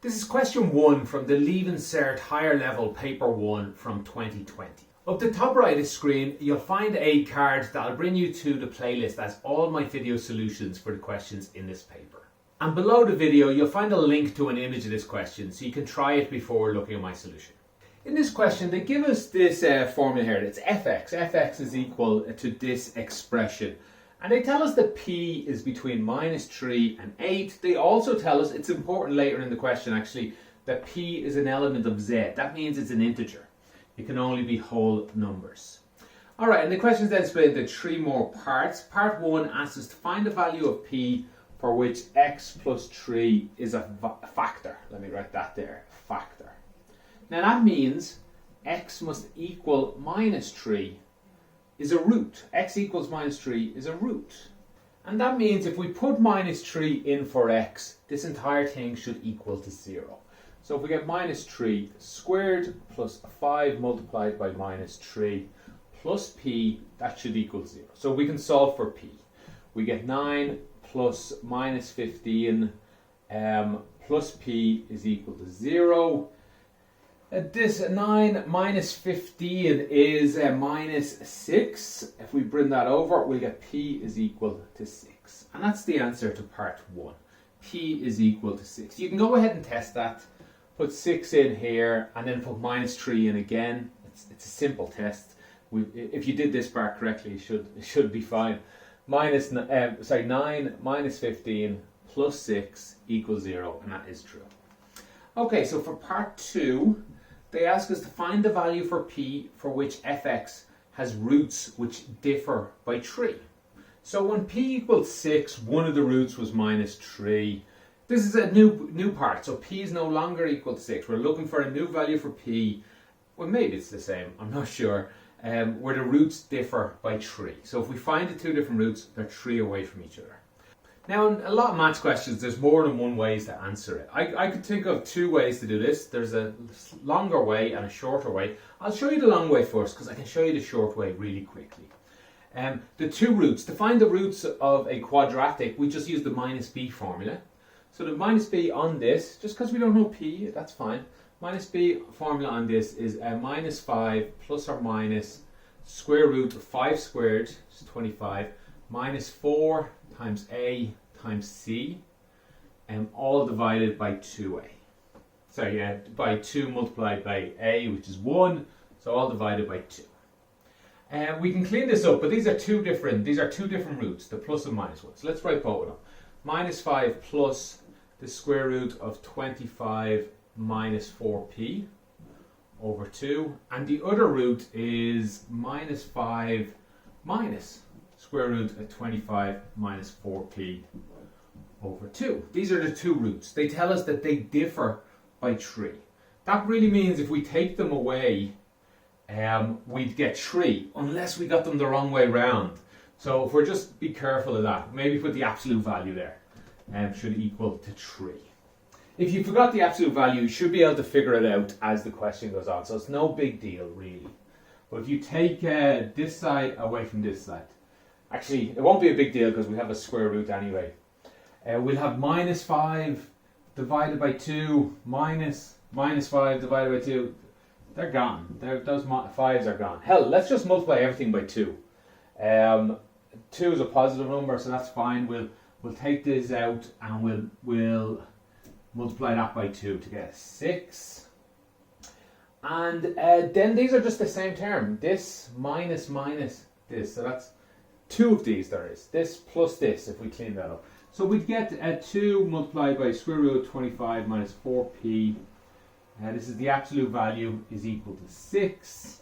This is question 1 from the Leaving Cert Higher Level Paper 1 from 2020. Up the top right of the screen, you'll find a card that'll bring you to the playlist as all my video solutions for the questions in this paper. And below the video, you'll find a link to an image of this question so you can try it before looking at my solution. In this question, they give us this formula here. It's fx. Fx is equal to this expression. And they tell us that p is between -3 and 8. They also tell us, it's important later in the question actually, that p is an element of z. That means it's an integer. It can only be whole numbers. Alright, and the question is then split into 3 more parts. Part 1 asks us to find the value of p for which x plus 3 is a factor. Let me write that there, factor. Now that means x must equal -3 is a root. X equals -3 is a root. And that means if we put -3 in for x, this entire thing should equal to 0. So if we get -3 squared plus 5 multiplied by -3 plus p, that should equal 0. So we can solve for p. We get 9 plus -15 plus p is equal to 0. This 9 minus 15 is -6. If we bring that over, we'll get p is equal to 6. And that's the answer to part 1. P is equal to 6. You can go ahead and test that. Put 6 in here and then put -3 in again. It's a simple test. If you did this part correctly, it should be fine. 9 minus 15 plus 6 equals 0, and that is true. Okay, so for part 2, they ask us to find the value for p for which fx has roots which differ by 3. So when p equals 6, one of the roots was -3. This is a new part, so p is no longer equal to 6. We're looking for a new value for p. Well, maybe it's the same, I'm not sure. Where the roots differ by 3. So if we find the 2 different roots, they're 3 away from each other. Now, in a lot of maths questions, there's more than one way to answer it. I could think of 2 ways to do this. There's a longer way and a shorter way. I'll show you the long way first because I can show you the short way really quickly. The 2 roots. To find the roots of a quadratic, we just use the -b formula. So the -b on this, just because we don't know p, that's fine. -b formula on this is -5 plus or minus square root of 5 squared, which is 25, minus 4 times a times c, all divided by 2a. So yeah, by 2 multiplied by a, which is 1, so all divided by 2. We can clean this up, but these are two different roots, the plus and minus ones. So let's write both of them. -5 plus the square root of 25 minus 4p over 2, and the other root is -5 minus square root of 25 minus 4p over 2. These are the 2 roots. They tell us that they differ by 3. That really means if we take them away, we'd get 3, unless we got them the wrong way round. So if we're just be careful of that, maybe put the absolute value there, should equal to 3. If you forgot the absolute value, you should be able to figure it out as the question goes on. So it's no big deal, really. But if you take this side away from this side, actually, it won't be a big deal because we have a square root anyway. We'll have -5 divided by 2 minus -5 divided by 2. They're gone. Those 5s are gone. Hell, let's just multiply everything by 2. 2 is a positive number, so that's fine. We'll take this out and we'll multiply that by 2 to get 6. And then these are just the same term. This minus this. So that's 2 of these there is. This plus this if we clean that up. So we'd get 2 multiplied by square root of 25 minus 4p. This is the absolute value is equal to 6.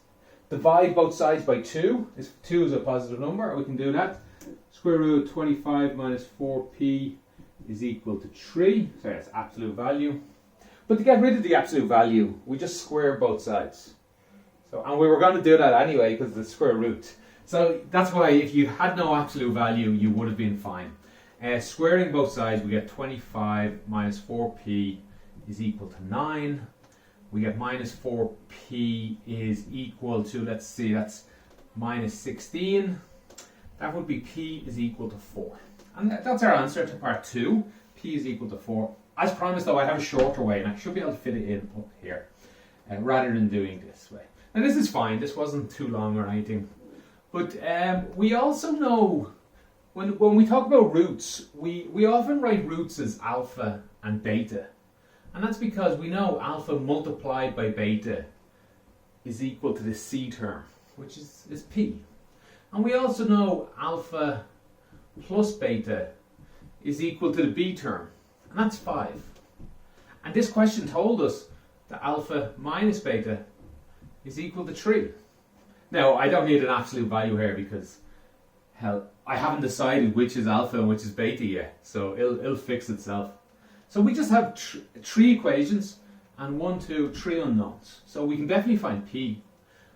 Divide both sides by 2. 2 is a positive number. We can do that. Square root of 25 minus 4p is equal to 3. So that's absolute value. But to get rid of the absolute value, we just square both sides. So, and we were going to do that anyway because of the square root. So that's why if you had no absolute value, you would have been fine. Squaring both sides, we get 25 minus 4p is equal to 9. We get minus 4p is equal to, let's see, that's minus 16. That would be p is equal to 4. And that's our answer to part 2. P is equal to 4. As promised though, I have a shorter way and I should be able to fit it in up here rather than doing this way. Now this is fine, this wasn't too long or anything. But we also know, when we talk about roots, we often write roots as alpha and beta. And that's because we know alpha multiplied by beta is equal to the C term, which is P. And we also know alpha plus beta is equal to the B term, and that's 5. And this question told us that alpha minus beta is equal to 3. Now, I don't need an absolute value here because, hell, I haven't decided which is alpha and which is beta yet, so it'll fix itself. So we just have 3 equations and 1, 2, 3 unknowns. So we can definitely find P.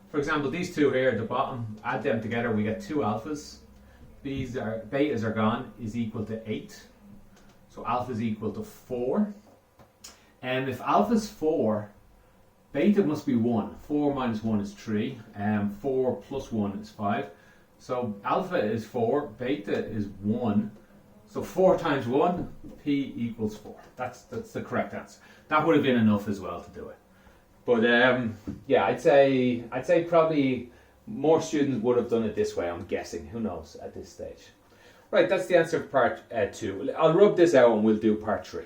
For example, these two here at the bottom, add them together, we get 2 alphas. Betas are gone, is equal to 8. So alpha is equal to 4. And if alpha is 4, beta must be 1. 4 minus 1 is 3. 4 plus 1 is 5. So alpha is 4, beta is 1. So 4 times 1, P equals 4. That's the correct answer. That would have been enough as well to do it. But yeah, I'd say probably more students would have done it this way, I'm guessing. Who knows at this stage. Right, that's the answer for part 2. I'll rub this out and we'll do part 3.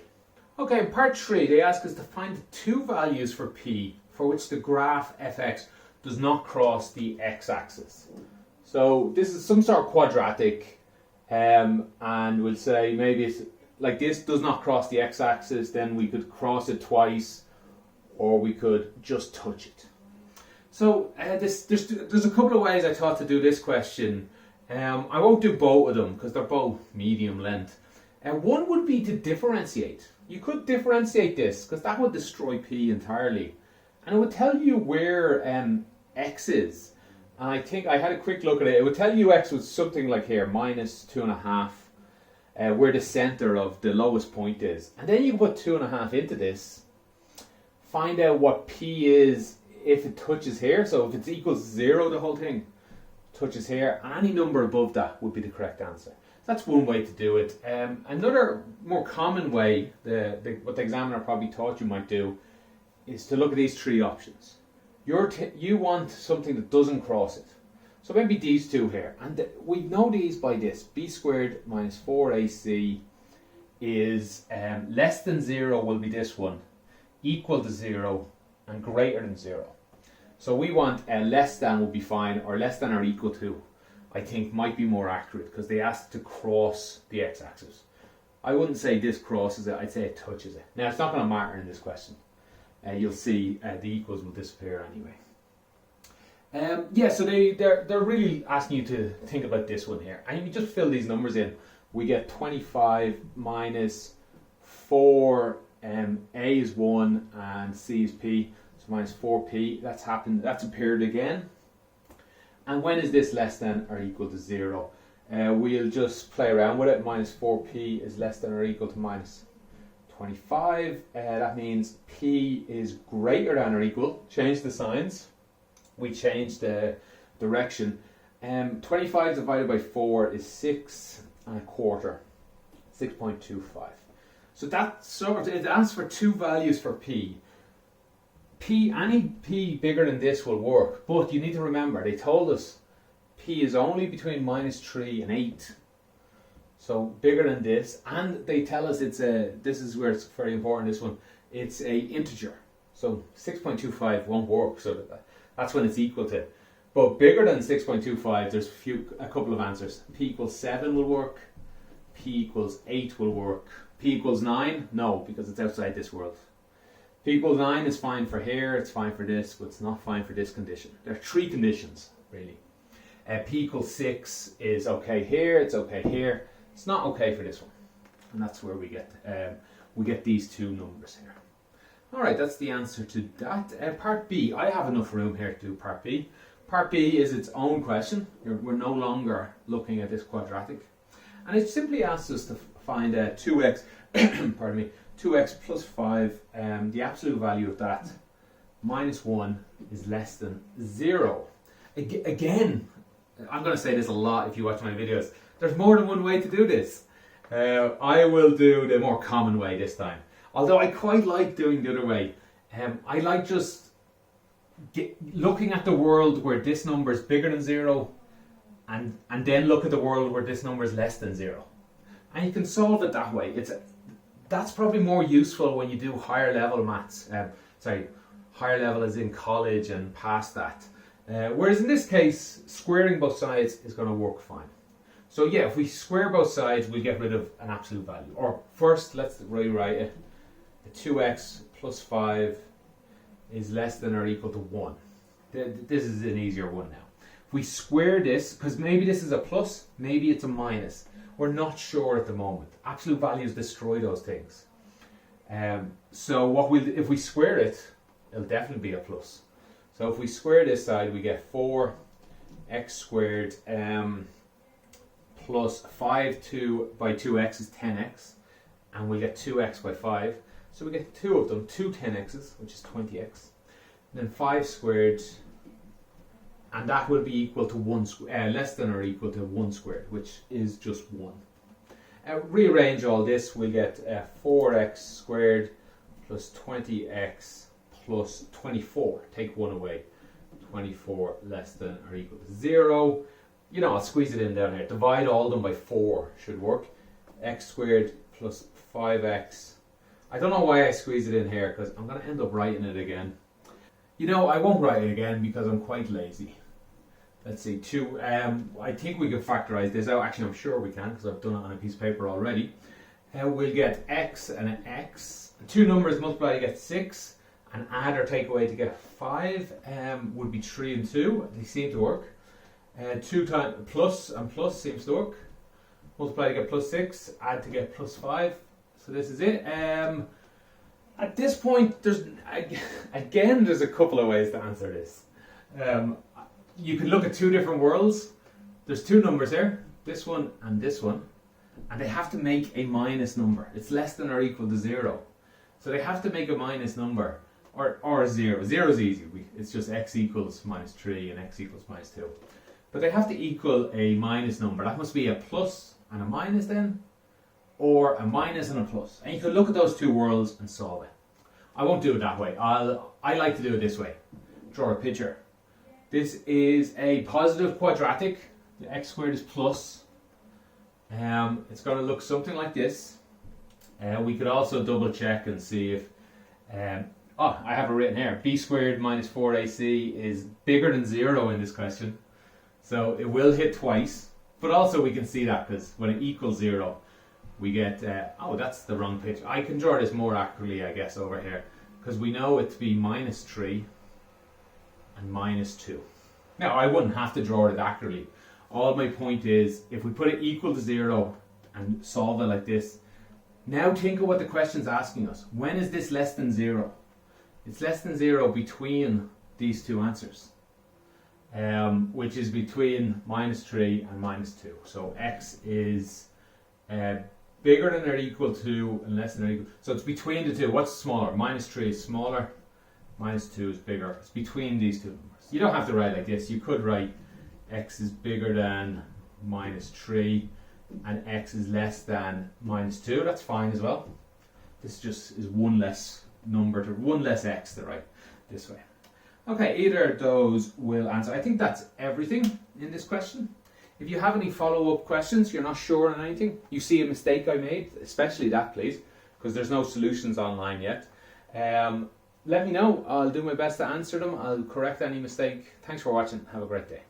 Okay, in part 3, they ask us to find the 2 values for P for which the graph fx does not cross the x-axis. So this is some sort of quadratic, and we'll say maybe it's like this does not cross the x-axis, then we could cross it twice, or we could just touch it. So there's a couple of ways I thought to do this question. I won't do both of them because they're both medium length. One would be to differentiate. You could differentiate this because that would destroy P entirely. And it would tell you where x is. And I think I had a quick look at it. It would tell you x was something like here, minus 2.5, where the center of the lowest point is. And then you can put 2.5 into this, find out what P is if it touches here. So if it's equals 0, the whole thing touches here, and any number above that would be the correct answer. That's one way to do it. Another more common way, what the examiner probably thought you might do, is to look at these 3 options. You want something that doesn't cross it. So maybe these 2 here. And we know these by this. B squared minus 4ac is less than 0 will be this one, equal to 0, and greater than 0. So we want less than will be fine, or less than or equal to, I think might be more accurate because they asked to cross the x-axis. I wouldn't say this crosses it, I'd say it touches it. Now it's not going to matter in this question. You'll see the equals will disappear anyway. Yeah, so they're really asking you to think about this one here. And if you just fill these numbers in, we get 25 minus 4, A is 1 and C is P, so minus 4P. That's happened, that's appeared again. And when is this less than or equal to 0? We'll just play around with it. Minus 4P is less than or equal to minus 25. That means P is greater than or equal. Change the signs. We change the direction. 25 divided by 4 is 6 1/4. 6.25. So that sort of, it asks for 2 values for P. Any P bigger than this will work, but you need to remember they told us P is only between minus 3 and 8. So bigger than this, and they tell us this is where it's very important, this one, it's a integer. So 6.25 won't work, so that's when it's equal to. But bigger than 6.25, there's a couple of answers. P equals 7 will work, P equals 8 will work, P equals 9, no, because it's outside this world. P equals 9 is fine for here, it's fine for this, but it's not fine for this condition. There are 3 conditions, really. P equals 6 is okay here, it's okay here. It's not okay for this one. And that's where we get these 2 numbers here. Alright, that's the answer to that. Part B, I have enough room here to do part B. Part B is its own question. We're no longer looking at this quadratic. And it simply asks us to find 2x, pardon me, 2x plus 5, the absolute value of that, minus 1 is less than 0. Again, I'm going to say this a lot if you watch my videos, there's more than one way to do this. I will do the more common way this time. Although I quite like doing the other way. I like just looking at the world where this number is bigger than 0 and then look at the world where this number is less than 0. And you can solve it that way. That's probably more useful when you do higher level maths. Higher level as in college and past that. Whereas in this case, squaring both sides is going to work fine. So yeah, if we square both sides, we'll get rid of an absolute value. Or first, let's rewrite it. 2x plus 5 is less than or equal to 1. This is an easier one now. If we square this, because maybe this is a plus, maybe it's a minus. We're not sure at the moment. Absolute values destroy those things. So if we square it, it'll definitely be a plus. So if we square this side, we get 4x squared plus 5 by 2x is 10x, and we get 2x by 5. So we get two of them, two 10x's, which is 20x. And then 5 squared, and that will be equal to 1 less than or equal to 1 squared, which is just 1. Rearrange all this, we'll get 4x squared plus 20x plus 24. Take 1 away. 24 less than or equal to 0. You know, I'll squeeze it in down here. Divide all of them by 4 should work. X squared plus 5x. I don't know why I squeeze it in here, because I'm going to end up writing it again. You know, I won't write it again because I'm quite lazy. Let's see, I think we can factorize this out. Actually, I'm sure we can, because I've done it on a piece of paper already. We'll get x and an x. Two numbers multiply to get 6, and add or take away to get 5 would be 3 and 2. They seem to work. 2 times plus and plus seems to work. Multiply to get plus 6, add to get plus 5. So this is it. At this point, there's a couple of ways to answer this. You can look at two different worlds. There's two numbers here, this one, and they have to make a minus number. It's less than or equal to 0. So they have to make a minus number, or 0. 0 is easy. It's just x equals minus 3 and x equals minus 2. But they have to equal a minus number. That must be a plus and a minus then, or a minus and a plus. And you can look at those two worlds and solve it. I won't do it that way. I like to do it this way. Draw a picture. This is a positive quadratic. The x squared is plus. It's going to look something like this. We could also double check and see if... I have it written here. B squared minus 4ac is bigger than 0 in this question. So it will hit twice. But also we can see that because when it equals 0, we get... that's the wrong picture. I can draw this more accurately, I guess, over here. Because we know it to be minus 3 and minus 2. Now, I wouldn't have to draw it accurately. All my point is, if we put it equal to 0 and solve it like this, now think of what the question's asking us. When is this less than 0? It's less than 0 between these two answers, which is between minus 3 and minus 2. So x is bigger than or equal to and less than or equal. So it's between the two. What's smaller? Minus 3 is smaller, minus 2 is bigger. It's between these two numbers. You don't have to write like this. You could write x is bigger than minus 3 and x is less than minus 2. That's fine as well. This just is one less x to write this way. Okay, either of those will answer. I think that's everything in this question. If you have any follow-up questions, you're not sure on anything, you see a mistake I made, especially that please, because there's no solutions online yet. Let me know. I'll do my best to answer them. I'll correct any mistake. Thanks for watching. Have a great day.